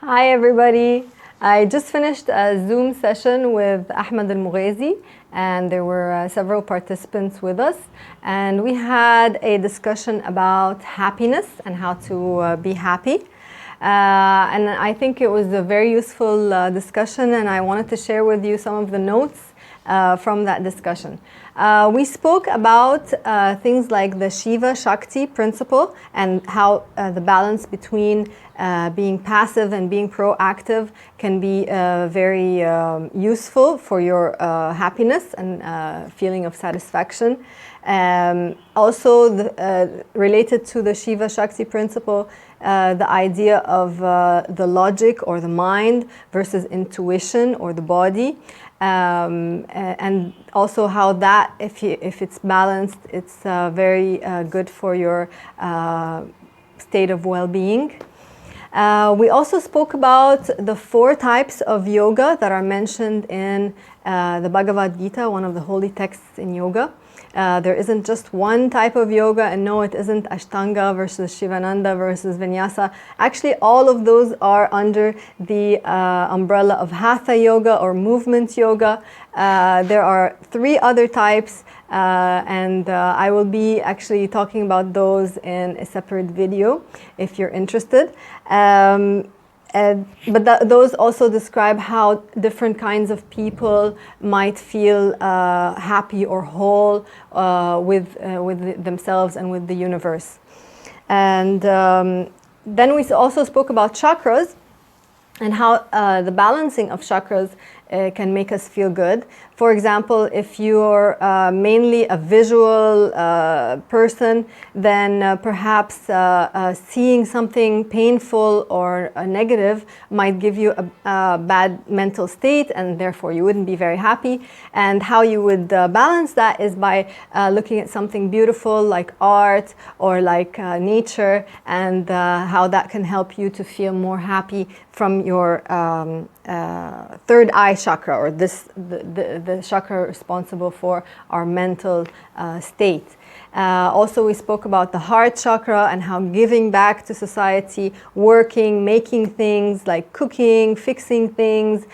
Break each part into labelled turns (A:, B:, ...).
A: Hi everybody. I just finished a Zoom session with Ahmed Al-Mughazi, and there were several participants with us, and we had a discussion about happiness and how to be happy. And I think it was a very useful discussion, and I wanted to share with you some of the notes from that discussion. We spoke about things like the Shiva Shakti Principle and how the balance between being passive and being proactive can be very useful for your happiness and feeling of satisfaction. Also, related to the Shiva Shakti Principle, the idea of the logic or the mind versus intuition or the body. And also how that, if it's balanced, it's very good for your state of well-being. We also spoke about the 4 types of yoga that are mentioned in the Bhagavad Gita, one of the holy texts in yoga. There isn't just one type of yoga, and no, it isn't Ashtanga versus Shivananda versus Vinyasa. Actually, all of those are under the umbrella of Hatha yoga or movement yoga. There are 3 other types, and I will be actually talking about those in a separate video if you're interested. But those also describe how different kinds of people might feel happy or whole with themselves and with the universe. And then we also spoke about chakras and how the balancing of chakras can make us feel good. For example, if you're mainly a visual person, then perhaps seeing something painful or negative might give you a bad mental state, and therefore you wouldn't be very happy. And how you would balance that is by looking at something beautiful like art or like nature, and how that can help you to feel more happy from your third eye chakra, or the chakra responsible for our mental state. Also, we spoke about the heart chakra and how giving back to society, working, making things like cooking, fixing things,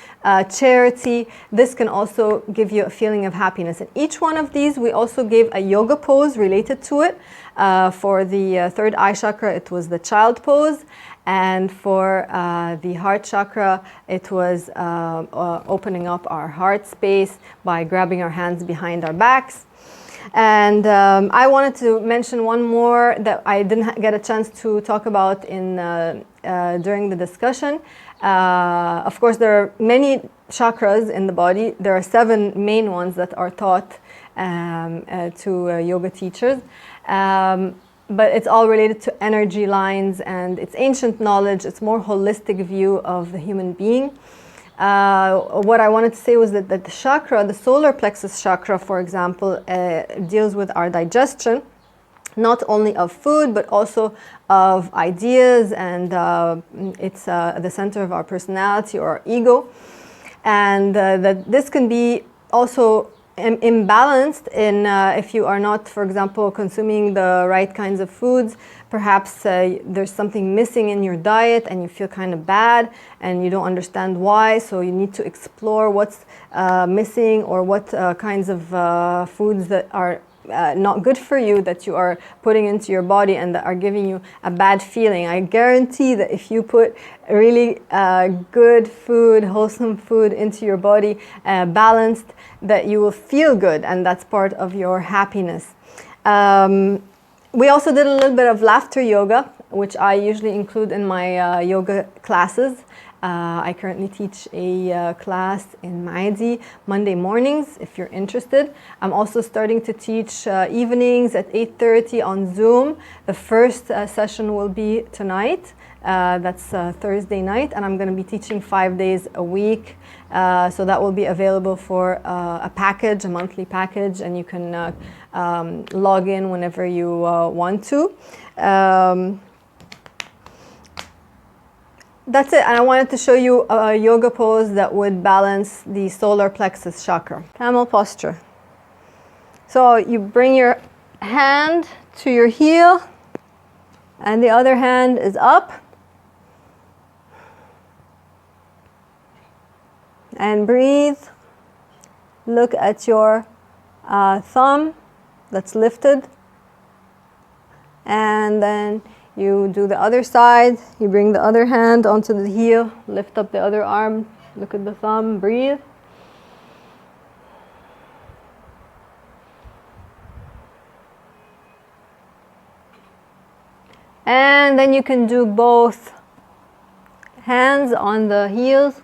A: charity, this can also give you a feeling of happiness. And each one of these, we also gave a yoga pose related to it. For the third eye chakra, it was the child pose. And for the heart chakra, it was opening up our heart space by grabbing our hands behind our backs. And I wanted to mention one more that I didn't get a chance to talk about during the discussion. Of course, there are many chakras in the body. There are 7 main ones that are taught to yoga teachers. But it's all related to energy lines, and it's ancient knowledge. It's more holistic view of the human being. What I wanted to say was that the chakra, the solar plexus chakra, for example, deals with our digestion, not only of food, but also of ideas, and it's the center of our personality or our ego. And that this can be also imbalanced if you are not, for example, consuming the right kinds of foods. Perhaps there's something missing in your diet and you feel kind of bad and you don't understand why, so you need to explore what's missing, or what kinds of foods that are not good for you that you are putting into your body and that are giving you a bad feeling. I guarantee that if you put really good food, wholesome food into your body, balanced, that you will feel good, and that's part of your happiness. We also did a little bit of laughter yoga, which I usually include in my yoga classes. I currently teach a class in Maadi Monday mornings, if you're interested. I'm also starting to teach evenings at 8:30 on Zoom. The first session will be tonight. That's Thursday night, and I'm going to be teaching 5 days a week. So that will be available for a package, a monthly package, and you can log in whenever you want to. That's it, and I wanted to show you a yoga pose that would balance the solar plexus chakra. Camel posture. So you bring your hand to your heel, and the other hand is up. And breathe. Look at your thumb that's lifted. And then you do the other side. You bring the other hand onto the heel. Lift up the other arm. Look at the thumb. Breathe. And then you can do both hands on the heels.